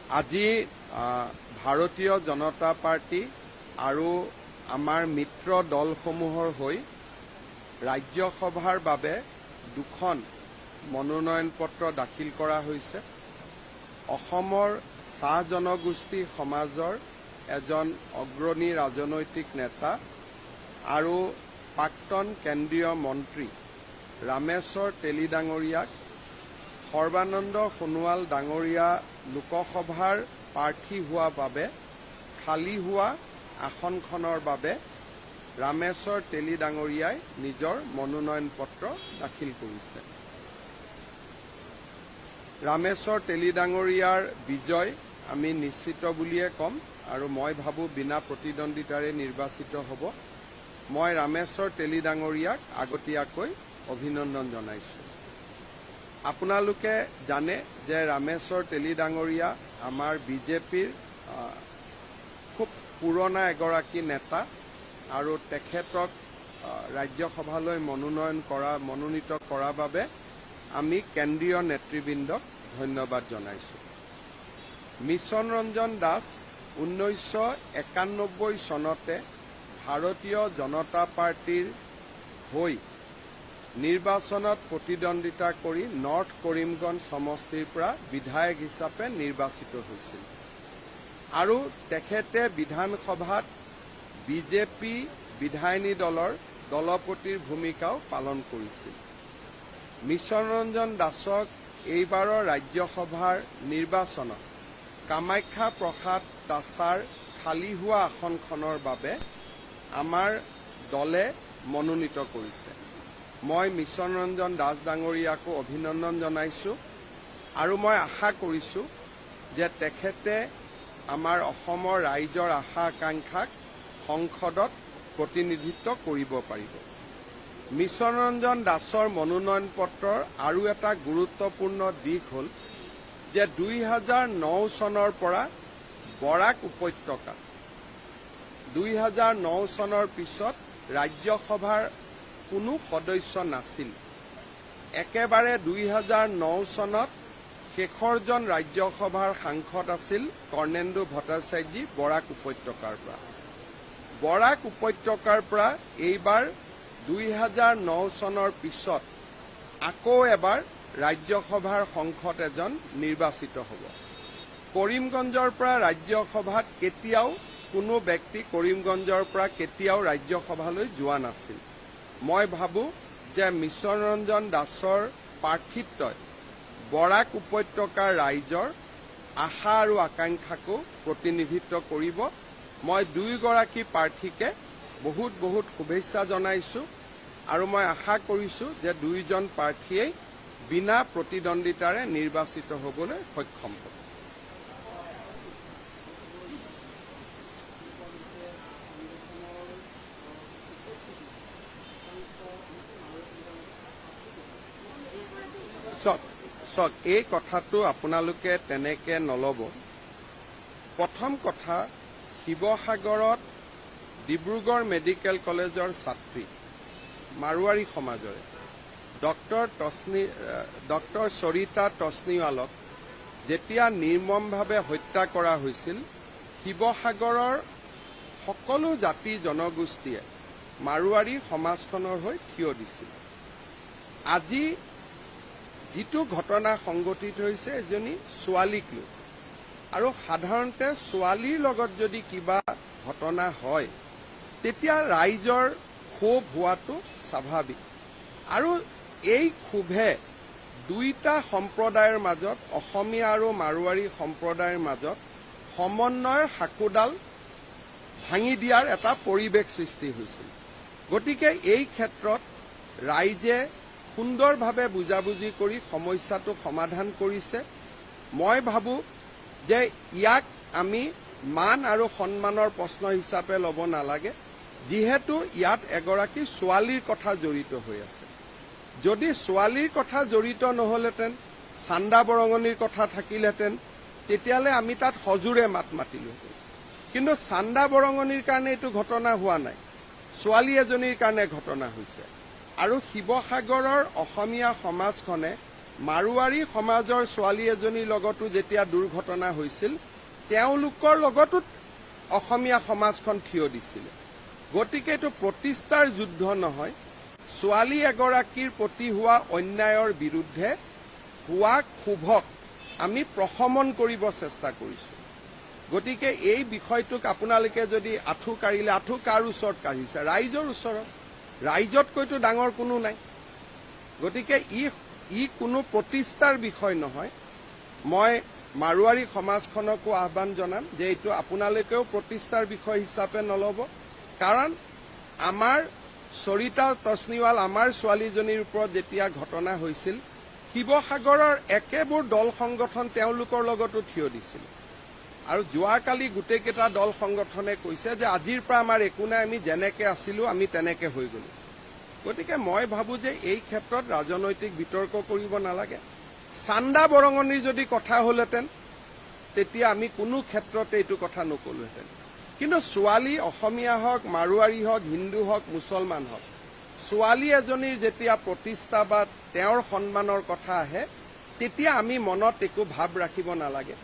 আজি ভাৰতীয় জনতা পাৰ্টি আৰু আমাৰ মিত্ৰ দলসমূহৰ হৈ ৰাজ্যসভাৰ বাবে দুখন মনোনয়ন পত্ৰ দাখিল কৰা হৈছে। অসমৰ চাহ জনগোষ্ঠী সমাজৰ এজন অগ্ৰণী ৰাজনৈতিক নেতা আৰু প্ৰাক্তন কেন্দ্ৰীয় মন্ত্ৰী ৰামেশ্বৰ তেলী ডাঙৰীয়াক সৰ্বানন্দ সোণোৱাল ডাঙৰীয়া লোকসভাৰ প্ৰাৰ্থী হোৱা বাবে খালী হোৱা আসনখনৰ বাবে ৰামেশ্বৰ তেলী ডাঙৰীয়াই নিজৰ মনোনয়ন পত্ৰ দাখিল কৰিছে। ৰামেশ্বৰ তেলী ডাঙৰীয়াৰ বিজয় আমি নিশ্চিত বুলিয়ে ক'ম আৰু মই ভাবোঁ বিনা প্ৰতিদ্বন্দ্বিতাৰে নিৰ্বাচিত হ'ব। মই ৰামেশ্বৰ তেলী ডাঙৰীয়াক আগতীয়াকৈ অভিনন্দন জনাইছোঁ। আপোনালোকে জানে যে ৰামেশ্বৰ তেলী ডাঙৰীয়া আমাৰ বিজেপিৰ খুব পুৰণা এগৰাকী নেতা আৰু তেখেতক ৰাজ্যসভালৈ মনোনীত কৰাৰ বাবে আমি কেন্দ্ৰীয় নেতৃবৃন্দক ধন্যবাদ জনাইছোঁ। মিছন ৰঞ্জন দাস 1991 চনতে ভাৰতীয় জনতা পাৰ্টিৰ হৈ নিৰ্বাচনত প্ৰতিদ্বন্দ্বিতা কৰি নৰ্থ কৰিমগঞ্জ সমষ্টিৰ পৰা বিধায়ক হিচাপে নিৰ্বাচিত হৈছিল আৰু তেখেতে বিধানসভাত বিজেপি বিধায়িনী দলৰ দলপতিৰ ভূমিকাও পালন কৰিছিল। মিছন ৰঞ্জন দাসক এইবাৰৰ ৰাজ্যসভাৰ নিৰ্বাচনত কামাখ্যা প্ৰসাদ তাছাৰ খালী হোৱা আসনখনৰ বাবে আমাৰ দলে মনোনীত কৰিছে। মই মিছন ৰঞ্জন দাস ডাঙৰীয়াকো অভিনন্দন জনাইছোঁ আৰু মই আশা কৰিছোঁ যে তেখেতে আমাৰ অসমৰ ৰাইজৰ আশা আকাংক্ষাক সংসদত প্ৰতিনিধিত্ব কৰিব পাৰিব। মিছন ৰঞ্জন দাসৰ মনোনয়ন পত্ৰৰ আৰু এটা গুৰুত্বপূৰ্ণ দিশ হ'ল যে 2009 চনৰ পৰা বৰাক উপত্যকা 2009 চনৰ পিছত ৰাজ্যসভাৰ কোনো সদস্য নাছিল। একেবাৰে 2009 চনত শেষৰজন ৰাজ্যসভাৰ সাংসদ আছিল কৰ্ণেন্দু ভট্টাচাৰ্যজী বৰাক উপত্যকাৰ পৰা। বৰাক উপত্যকাৰ পৰা এইবাৰ 2009 চনৰ পিছত আকৌ এবাৰ ৰাজ্যসভাৰ সাংসদ এজন নিৰ্বাচিত হ'ব। কৰিমগঞ্জৰ পৰা ৰাজ্যসভাত কেতিয়াও কোনো ব্যক্তি কৰিমগঞ্জৰ পৰা কেতিয়াও ৰাজ্যসভালৈ যোৱা নাছিল। মই ভাবোঁ যে মিছন ৰঞ্জন দাসৰ প্ৰাৰ্থিত্বই বৰাক উপত্যকাৰ ৰাইজৰ আশা আৰু আকাংক্ষাকো প্ৰতিনিধিত্ব কৰিব। মই দুয়োগৰাকী প্ৰাৰ্থীকে বহুত বহুত শুভেচ্ছা জনাইছোঁ আৰু মই আশা কৰিছোঁ যে দুয়োজন প্ৰাৰ্থীয়েই বিনা প্ৰতিদ্বন্দ্বিতাৰে নিৰ্বাচিত হ'বলৈ সক্ষম হ'ব। চাওক, এই কথাটো আপোনালোকে তেনেকে নল'ব। প্ৰথম কথা, শিৱসাগৰত ডিব্ৰুগড় মেডিকেল কলেজৰ ছাত্ৰী মাৰোৱাৰী সমাজৰে ডক্টৰ সৰিতা তছনিৱালক যেতিয়া নিৰ্মমভাৱে হত্যা কৰা হৈছিল, শিৱসাগৰৰ সকলো জাতি জনগোষ্ঠীয়ে মাৰোৱাৰী সমাজখনৰ হৈ থিয় দিছিল। আজি যিটো ঘটনা সংঘটিত হৈছে এজনী ছোৱালীক লৈ, আৰু সাধাৰণতে ছোৱালীৰ লগত যদি কিবা ঘটনা হয় তেতিয়া ৰাইজৰ ক্ষোভ হোৱাটো স্বাভাৱিক আৰু এই ক্ষোভে দুইটা সম্প্ৰদায়ৰ মাজত, অসমীয়া আৰু মাৰোৱাৰী সম্প্ৰদায়ৰ মাজত সমন্বয়ৰ সাঁকোডাল ভাঙি দিয়াৰ এটা পৰিৱেশ সৃষ্টি হৈছিল। গতিকে এই ক্ষেত্ৰত ৰাইজে সুন্দৰভাৱে বুজাবুজি কৰি সমস্যাটো সমাধান কৰিছে। মই ভাবোঁ যে ইয়াক আমি মান আৰু সন্মানৰ প্ৰশ্ন হিচাপে ল'ব নালাগে, যিহেতু ইয়াত এগৰাকী ছোৱালীৰ কথা জড়িত হৈ আছে। যদি ছোৱালীৰ কথা জড়িত নহ'লহেঁতেন, চান্দা বৰঙণিৰ কথা থাকিলহেঁতেন, তেতিয়াহ'লে আমি তাত সজোৰে মাত মাতিলোহেঁতেন। কিন্তু চান্দা বৰঙণিৰ কাৰণে এইটো ঘটনা হোৱা নাই, ছোৱালী এজনীৰ কাৰণে ঘটনা হৈছে। আৰু শিৱসাগৰৰ অসমীয়া সমাজখনে মাৰোৱাৰী সমাজৰ ছোৱালী এজনীৰ লগতো যেতিয়া দুৰ্ঘটনা হৈছিল তেওঁলোকৰ লগতো অসমীয়া সমাজখন থিয় দিছিল। গতিকে এইটো প্ৰতিষ্ঠাৰ যুদ্ধ নহয়, ছোৱালী এগৰাকীৰ প্ৰতি হোৱা অন্যায়ৰ বিৰুদ্ধে হোৱা ক্ষোভক আমি প্ৰশমন কৰিব চেষ্টা কৰিছোঁ। গতিকে এই বিষয়টোক আপোনালোকে যদি আঁঠু কাঢ়িলে, আঁঠু কাৰ ওচৰত কাঢ়িছে? ৰাইজৰ ওচৰত। ৰাইজতকৈতো ডাঙৰ কোনো নাই। গতিকে ই কোনো প্ৰতিষ্ঠাৰ বিষয় নহয়। মই মাৰোৱাৰী সমাজখনকো আহ্বান জনাম যে এইটো আপোনালোকেও প্ৰতিষ্ঠাৰ বিষয় হিচাপে নল'ব। কাৰণ আমাৰ সৰিতা তছনিৱাল আমাৰ ছোৱালীজনীৰ ওপৰত যেতিয়া ঘটনা হৈছিল, শিৱসাগৰৰ একেবোৰ দল সংগঠন তেওঁলোকৰ লগতো থিয় দিছিল। আৰু যোৱাকালি গোটেইকেইটা দল সংগঠনে কৈছে যে আজিৰ পৰা আমাৰ একো নাই, আমি যেনেকে আছিলোঁ আমি তেনেকে হৈ গ'লো। গতিকে মই ভাবোঁ যে এই ক্ষেত্ৰত ৰাজনৈতিক বিতৰ্ক কৰিব নালাগে। চান্দা বৰঙণিৰ যদি কথা হ'লহেঁতেন তেতিয়া আমি কোনো ক্ষেত্ৰতে এইটো কথা নকলোহেঁতেন। কিন্তু ছোৱালী অসমীয়া হওক, মাৰোৱাৰী হওক, হিন্দু হওক, মুছলমান হওক, ছোৱালী এজনীৰ যেতিয়া প্ৰতিষ্ঠা বা তেওঁৰ সন্মানৰ কথা আহে তেতিয়া আমি মনত একো ভাৱ ৰাখিব নালাগে।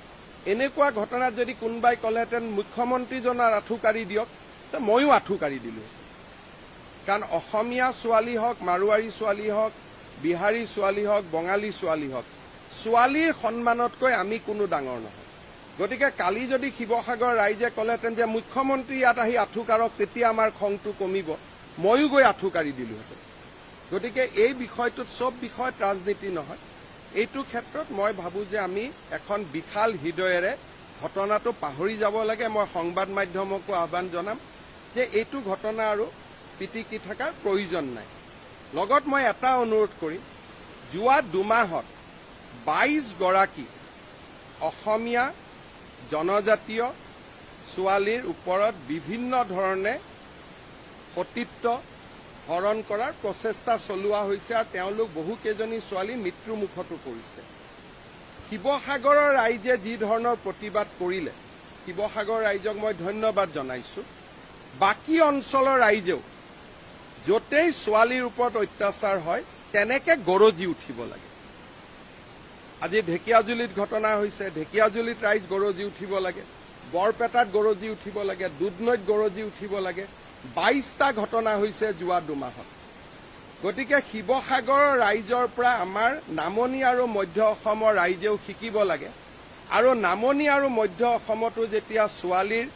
এনেকুৱা ঘটনাত যদি কোনোবাই ক'লেহেঁতেন মুখ্যমন্ত্ৰীজনৰ আঁঠু কাঢ়ি দিয়ক, তো ময়ো আঁঠু কাঢ়ি দিলোঁ। কাৰণ অসমীয়া ছোৱালী হওক, মাৰোৱাৰী ছোৱালী হওক, বিহাৰী ছোৱালী হওক, বঙালী ছোৱালী হওক, ছোৱালীৰ সন্মানতকৈ আমি কোনো ডাঙৰ নহয়। গতিকে কালি যদি শিৱসাগৰ ৰাইজে ক'লেহেঁতেন যে মুখ্যমন্ত্ৰী ইয়াত আহি আঁঠু কাঢ়ক, তেতিয়া আমাৰ খংটো কমিব, ময়ো গৈ আঁঠু কাঢ়ি দিলোহেঁতেন। গতিকে এই বিষয়টোত চব বিষয়ত ৰাজনীতি নহয়। এইটো ক্ষেত্ৰত মই ভাবোঁ যে আমি এখন বিশাল হৃদয়েৰে ঘটনাটো পাহৰি যাব লাগে। মই সংবাদ মাধ্যমকো আহ্বান জনাম যে এইটো ঘটনা আৰু পিটিকি থকাৰ প্ৰয়োজন নাই। লগত মই এটা অনুৰোধ কৰিম, যোৱা দুমাহত 22 গৰাকী অসমীয়া জনজাতীয় ছোৱালীৰ ওপৰত বিভিন্ন ধৰণে সতীত্ব হৰণ কৰাৰ প্ৰচেষ্টা চলোৱা হৈছে আৰু তেওঁলোক বহুকেইজনী ছোৱালী মৃত্যুমুখতো পৰিছে। শিৱসাগৰৰ ৰাইজে যি ধৰণৰ প্ৰতিবাদ কৰিলে, শিৱসাগৰ ৰাইজক মই ধন্যবাদ জনাইছোঁ। বাকী অঞ্চলৰ ৰাইজেও য'তেই ছোৱালীৰ ওপৰত অত্যাচাৰ হয় তেনেকে গৰজি উঠিব লাগে। আজি ঢেকীয়াজুলিত ঘটনা হৈছে, ঢেকীয়াজুলিত ৰাইজ গৰজি উঠিব লাগে, বৰপেটাত গৰজি উঠিব লাগে, দুধনৈত গৰজি উঠিব লাগে। 22টা ঘটনা হৈছে যোৱা দুমাহত। গতিকে শিৱসাগৰৰ ৰাইজৰ পৰা আমাৰ নামনি আৰু মধ্য অসমৰ ৰাইজেও শিকিব লাগে। আৰু নামনি আৰু মধ্য অসমতো যেতিয়া ছোৱালীৰ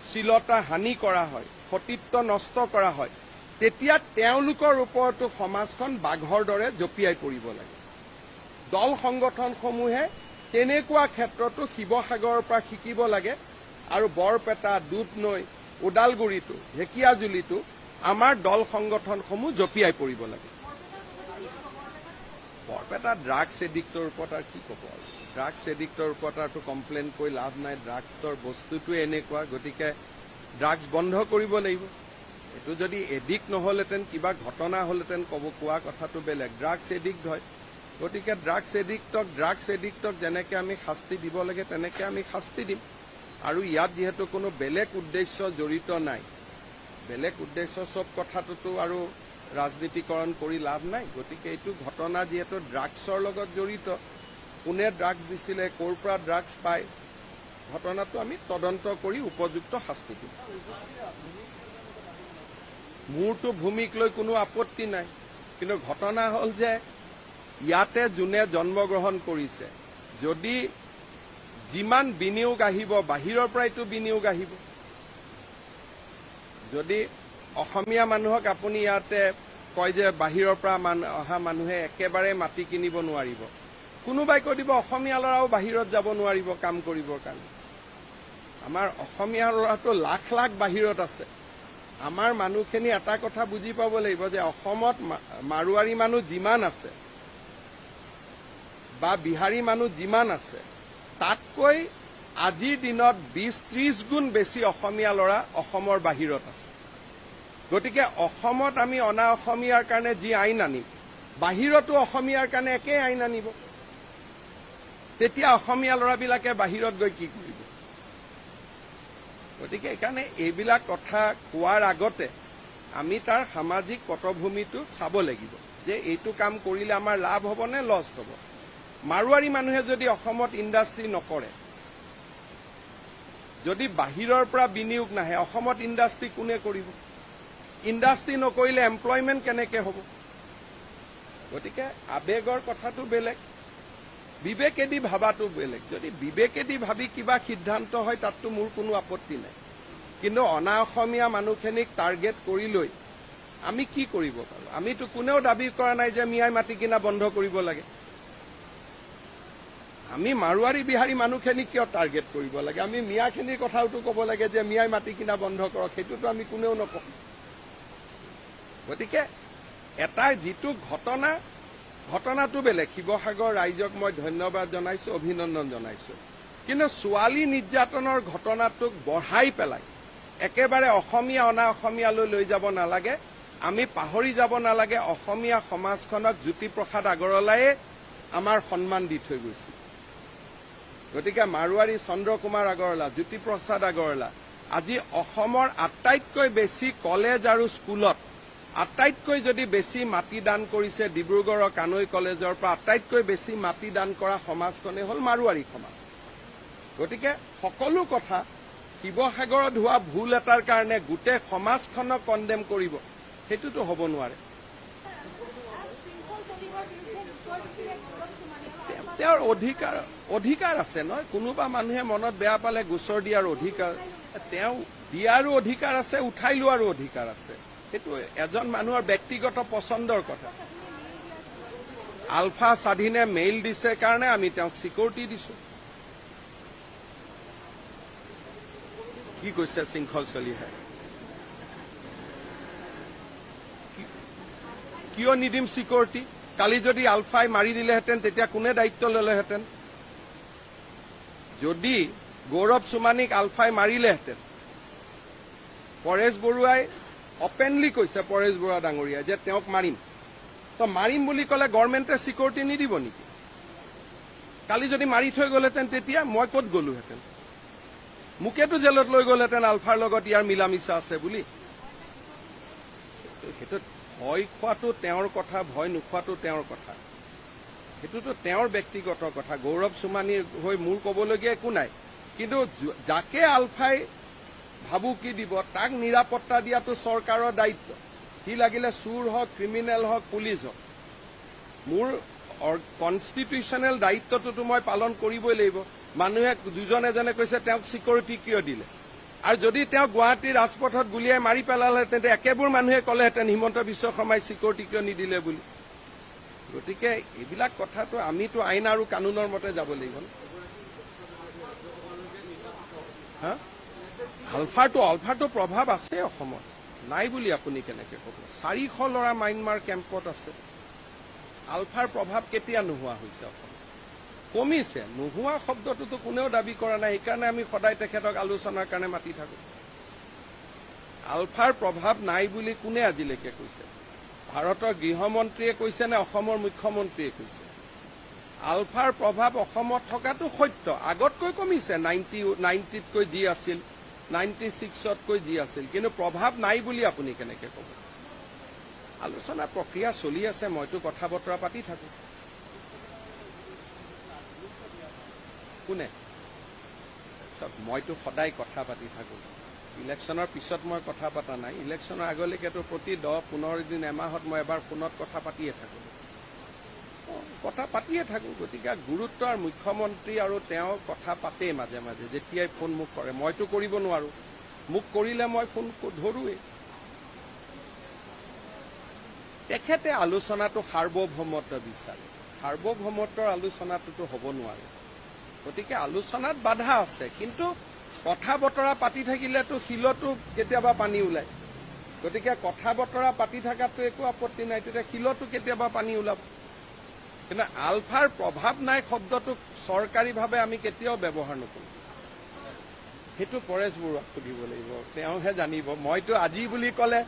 শ্লীলতা হানি কৰা হয়, সতীত্ব নষ্ট কৰা হয়, তেতিয়া তেওঁলোকৰ ওপৰতো সমাজখন বাঘৰ দৰে জঁপিয়াই পৰিব লাগে। দল সংগঠনসমূহে তেনেকুৱা ক্ষেত্ৰতো শিৱসাগৰৰ পৰা শিকিব লাগে। আৰু বৰপেটা, দুধনৈ, ওদালগুৰিতো, ঢেকীয়াজুলিতো আমাৰ দল সংগঠনসমূহ জঁপিয়াই পৰিব লাগে। বৰপেটা ড্ৰাগছ এডিক্টৰ ওপৰত আৰু কি ক'ব? আৰু ড্ৰাগছ এডিক্টৰ ওপৰত আৰু কমপ্লেইন কৰি লাভ নাই। ড্ৰাগছৰ বস্তুটোৱে এনেকুৱা, গতিকে ড্ৰাগছ বন্ধ কৰিব লাগিব। এইটো যদি এডিক্ট নহ'লহেঁতেন, কিবা ঘটনা হ'লহেঁতেন, কোৱা কথাটো বেলেগ। ড্ৰাগছ এডিক্ট হয়, গতিকে ড্ৰাগছ এডিক্টক যেনেকৈ আমি শাস্তি দিব লাগে তেনেকৈ আমি শাস্তি দিম। আৰু ইয়াত যিহেতু কোনো বেলেগ উদ্দেশ্য জড়িত নাই, বেলেগ উদ্দেশ্য চব কথাটোতো আৰু ৰাজনীতিকৰণ কৰি লাভ নাই। গতিকে এইটো ঘটনা যিহেতু ড্ৰাগছৰ লগত জড়িত, কোনে ড্ৰাগছ দিছিলে, ক'ৰ পৰা ড্ৰাগছ পায়, ঘটনাটো আমি তদন্ত কৰি উপযুক্ত শাস্তি দিম। মোৰতো ভূমিক লৈ কোনো আপত্তি নাই, কিন্তু ঘটনা হ'ল যে ইয়াতে যোনে জন্মগ্ৰহণ কৰিছে, যদি যিমান বিনিয়োগ আহিব, বাহিৰৰ পৰাইতো বিনিয়োগ আহিব। যদি অসমীয়া মানুহক আপুনি ইয়াতে কয় যে বাহিৰৰ পৰা অহা মানুহে একেবাৰে মাটি কিনিব নোৱাৰিব, কোনোবাই কৈ দিব অসমীয়া ল'ৰাও বাহিৰত যাব নোৱাৰিব কাম কৰিবৰ কাৰণে। আমাৰ অসমীয়া ল'ৰাটো লাখ লাখ বাহিৰত আছে। আমাৰ মানুহখিনি এটা কথা বুজি পাব লাগিব যে অসমত মাৰোৱাৰী মানুহ যিমান আছে বা বিহাৰী মানুহ যিমান আছে, তাতকৈ আজিৰ দিনত 20-30 গুণ বেছি অসমীয়া ল'ৰা অসমৰ বাহিৰত আছে। গতিকে অসমত আমি অনা অসমীয়াৰ কাৰণে যি আইন আনিম, বাহিৰতো অসমীয়াৰ কাৰণে একেই আইন আনিব। তেতিয়া অসমীয়া ল'ৰাবিলাকে বাহিৰত গৈ কি কৰিব? গতিকে এইকাৰণে এইবিলাক কথা কোৱাৰ আগতে আমি তাৰ সামাজিক পটভূমিটো চাব লাগিব। যে এইটো কাম কৰিলে আমাৰ লাভ হ'ব নে লছ হ'ব। মাৰোৱাৰী মানুহে যদি অসমত ইণ্ডাষ্ট্ৰী নকৰে, যদি বাহিৰৰ পৰা বিনিয়োগ নাহে, অসমত ইণ্ডাষ্ট্ৰী কোনে কৰিব? ইণ্ডাষ্ট্ৰী নকৰিলে এমপ্লয়মেণ্ট কেনেকে হ'ব? গতিকে আবেগৰ কথাটো বেলেগ, বিবেকেদি ভাবাটো বেলেগ। যদি বিবেকেদি ভাবি কিবা সিদ্ধান্ত হয় তাততো মোৰ কোনো আপত্তি নাই, কিন্তু অনা অসমীয়া মানুহখিনিক টাৰ্গেট কৰি লৈ আমি কি কৰিব পাৰোঁ? আমিতো কোনেও দাবী কৰা নাই যে মিয়াই মাটি কিনা বন্ধ কৰিব লাগে। আমি মাৰোৱাৰী বিহাৰী মানুহখিনিক কিয় টাৰ্গেট কৰিব লাগে? আমি মিয়াখিনিৰ কথাওতো ক'ব লাগে যে মিয়াই মাটি কিনা বন্ধ কৰক, সেইটোতো আমি কোনেও নকওঁ। গতিকে এটা যিটো ঘটনাটো বেলেগ। শিৱসাগৰ ৰাইজক মই ধন্যবাদ জনাইছো, অভিনন্দন জনাইছো, কিন্তু ছোৱালী নিৰ্যাতনৰ ঘটনাটোক বঢ়াই পেলাই একেবাৰে অসমীয়া অনা অসমীয়ালৈ লৈ যাব নালাগে। আমি পাহৰি যাব নালাগে অসমীয়া সমাজখনক জ্যোতিপ্ৰসাদ আগৰৱালায়ে আমাৰ সন্মান দি থৈ গৈছিল। গতিকে মাৰোৱাৰী চন্দ্ৰ কুমাৰ আগৰৱালা, জ্যোতিপ্ৰসাদ আগৰৱালা আজি অসমৰ আটাইতকৈ বেছি কলেজ আৰু স্কুলত আটাইতকৈ যদি বেছি মাটি দান কৰিছে, ডিব্ৰুগড়ৰ কানৈ কলেজৰ পৰা আটাইতকৈ বেছি মাটি দান কৰা সমাজখনেই হ'ল মাৰোৱাৰী সমাজ। গতিকে সকলো কথা শিৱসাগৰত হোৱা ভুল এটাৰ কাৰণে গোটেই সমাজখনক কণ্ডেম কৰিব, সেইটোতো হ'ব নোৱাৰে। তেওঁৰ অধিকাৰ আছে নহয়। কোনোবা মানুহে মনত বেয়া পালে গোচৰ দিয়াৰ অধিকাৰ, তেওঁ দিয়াৰো অধিকাৰ আছে, উঠাই লোৱাৰো অধিকাৰ আছে। সেইটো এজন মানুহৰ ব্যক্তিগত পচন্দৰ কথা। আলফা স্বাধীনে মেইল দিছে কাৰণে আমি তেওঁক চিকিউৰিটি দিছো। কি কৈছে শৃংখল চলিহাই? কিয় নিদিম চিকিউৰিটি? কালি যদি আলফাই মাৰি দিলেহেঁতেন তেতিয়া কোনে দায়িত্ব ললেহেঁতেন? যদি গৌৰৱ চুমানীক আলফাই মাৰিলেহেঁতেন, পৰেশ বৰুৱাই অপেনলি কৈছে, পৰেশ বৰুৱা ডাঙৰীয়াই, যে তেওঁক মাৰিম, তো মাৰিম বুলি ক'লে গভৰ্ণমেণ্টে চিকিউৰিটি নিদিব নেকি? কালি যদি মাৰি থৈ গ'লহেঁতেন তেতিয়া মই ক'ত গ'লোহেঁতেন? মোকেতো জেলত লৈ গ'লহেঁতেন আলফাৰ লগত ইয়াৰ মিলা মিছা আছে বুলি। সেইটো ভয় খোৱাটো তেওঁৰ কথা, ভয় নোখোৱাটো তেওঁৰ কথা। সেইটোতো তেওঁৰ ব্যক্তিগত কথা। গৌৰৱ চুমানীৰ হৈ মোৰ ক'বলগীয়া একো নাই, কিন্তু যাকে আলফাই ভাবুকি দিব তাক নিৰাপত্তা দিয়াটো চৰকাৰৰ দায়িত্ব। সি লাগিলে চুৰ হওক, ক্ৰিমিনেল হওক, পুলিচ হওক। মোৰ কনষ্টিটিউচনেল দায়িত্বটোতো মই পালন কৰিবই লাগিব। মানুহে দুজন এজনে কৈছে তেওঁক চিকিউৰিটি কিয় দিলে, আৰু যদি তেওঁক গুৱাহাটীৰ ৰাজপথত গুলিয়াই মাৰি পেলালে তেন্তে একেবোৰ মানুহে ক'লেহেঁতেন হিমন্ত বিশ্ব শৰ্মাই চিকিউৰিটি কিয় নিদিলে বুলি। গতিকে এইবিলাক কথাটো আমিতো আইন আৰু কানুনৰ মতে যাব লাগিব। হা, আলফাৰটো প্ৰভাৱ আছে অসমত, নাই বুলি আপুনি কেনেকে ক'ব? 400 ল'ৰা ম্যানমাৰ কেম্পত আছে। আলফাৰ প্ৰভাৱ কেতিয়া নোহোৱা হৈছে? অসমত কমিছে। নোহোৱা শব্দটোতো কোনেও দাবী কৰা নাই, সেইকাৰণে আমি সদায় তেখেতক আলোচনাৰ কাৰণে মাতি থাকো। আলফাৰ প্ৰভাৱ নাই বুলি কোনে আজিলৈকে কৈছে? ভাৰতৰ গৃহমন্ত্ৰীয়ে কৈছে নে অসমৰ মুখ্যমন্ত্ৰীয়ে কৈছে? আলফাৰ প্ৰভাৱ অসমত থকাটো সত্য, আগতকৈ কমিছে। 90তকৈ যি আছিল, 96তকৈ যি আছিল, কিন্তু প্ৰভাৱ নাই বুলি আপুনি কেনেকে ক'ব? আলোচনা প্ৰক্ৰিয়া চলি আছে, মইতো কথা বতৰা পাতি থাকো। কোনে? মইতো সদায় কথা পাতি থাকো। ইলেকশ্যনৰ পিছত মই কথা পতা নাই। ইলেকশ্যনৰ আগলৈকেতো প্ৰতি 10-15 দিন, এমাহত মই এবাৰ ফোনত কথা পাতিয়ে থাকো। গতিকে গুৰুত্ব আৰু মুখ্যমন্ত্ৰী আৰু তেওঁ কথা পাতেই মাজে মাজে, যেতিয়াই ফোন মোক কৰে। মইতো কৰিব নোৱাৰো, মোক কৰিলে মই ফোন ধৰোৱেই। তেখেতে আলোচনাটো সাৰ্বভৌমত্ব বিচাৰে। সাৰ্বভৌমত্বৰ আলোচনাটোতো হ'ব নোৱাৰে। গতিকে আলোচনাত বাধা আছে, কিন্তু কথা বতৰা পাতি থাকিলেতো শিলতো কেতিয়াবা পানী ওলায়। গতিকে কথা বতৰা পাতি থকাটো একো আপত্তি নাই, তেতিয়া শিলতো কেতিয়াবা পানী ওলাব। কিন্তু আলফাৰ প্ৰভাৱ নাই শব্দটোক চৰকাৰীভাৱে আমি কেতিয়াও ব্যৱহাৰ নকৰোঁ। সেইটো পৰেশ বৰুৱাক সুধিব লাগিব, তেওঁহে জানিব। মইতো আজি বুলি ক'লে,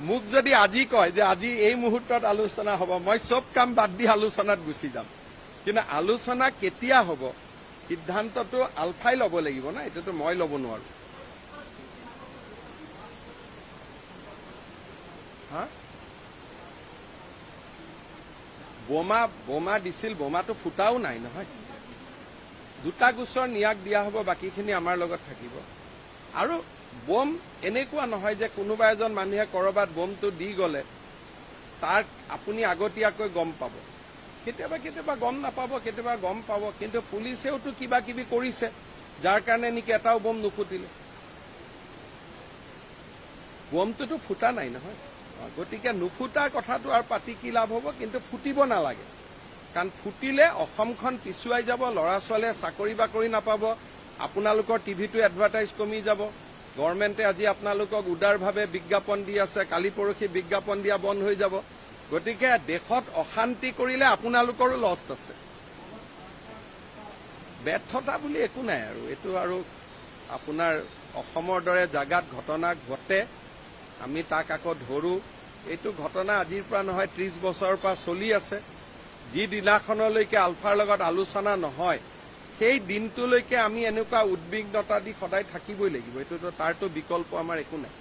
মোক যদি আজি কয় যে আজি এই মুহূৰ্তত আলোচনা হ'ব, মই চব কাম বাদ দি আলোচনাত গুচি যাম। কিন্তু আলোচনা কেতিয়া হ'ব সিদ্ধান্তটো আলফাই ল'ব লাগিব না, এইটোতো মই ল'ব নোৱাৰো। হা, বোমা দিছিল, বোমাটো ফুটাও নাই নহয়। 2টা গোচৰ নিয়াক দিয়া হ'ব, বাকীখিনি আমাৰ লগত থাকিব। আৰু বোম এনেকুৱা নহয় যে কোনোবা এজন মানুহে কৰবাত বোমটো দি গ'লে তাৰ আপুনি আগতীয়াকৈ গম পাব। কেতিয়াবা গম নাপাব, কেতিয়াবা গম পাব, কিন্তু পুলিচেওতো কিবা কিবি কৰিছে যাৰ কাৰণে নেকি এটাও বোম নুফুটিলে। বোমটোতো ফুটা নাই নহয়। গতিকে নুফুটা কথাটো আৰু পাতি কি লাভ হ'ব, কিন্তু ফুটিব নালাগে। কাৰণ ফুটিলে অসমখন পিছুৱাই যাব, ল'ৰা ছোৱালীয়ে চাকৰি বাকৰি নাপাব, আপোনালোকৰ টিভিটো এডভাৰটাইজ কমি যাব। গভৰ্ণমেণ্টে আজি আপোনালোকক উদাৰভাৱে বিজ্ঞাপন দি আছে, কালি পৰহি বিজ্ঞাপন দিয়া বন্ধ হৈ যাব। গতিকে দেশত অশান্তি কৰিলে আপোনালোকৰো লছ আছে। ব্যৰ্থতা বুলি একো নাই আৰু এইটো আৰু আপোনাৰ অসমৰ দৰে জাগাত ঘটনা ঘটে, আমি তাক আকৌ ধৰোঁ। এইটো ঘটনা আজিৰ পৰা নহয়, 30 বছৰৰ পৰা চলি আছে। যি দিনাখনলৈকে আলফাৰ লগত আলোচনা নহয়, সেই দিনটোলৈকে আমি এনেকুৱা উদ্বিগ্নতা দি সদায় থাকিবই লাগিব। এইটোতো তাৰতো বিকল্প আমাৰ একো নাই।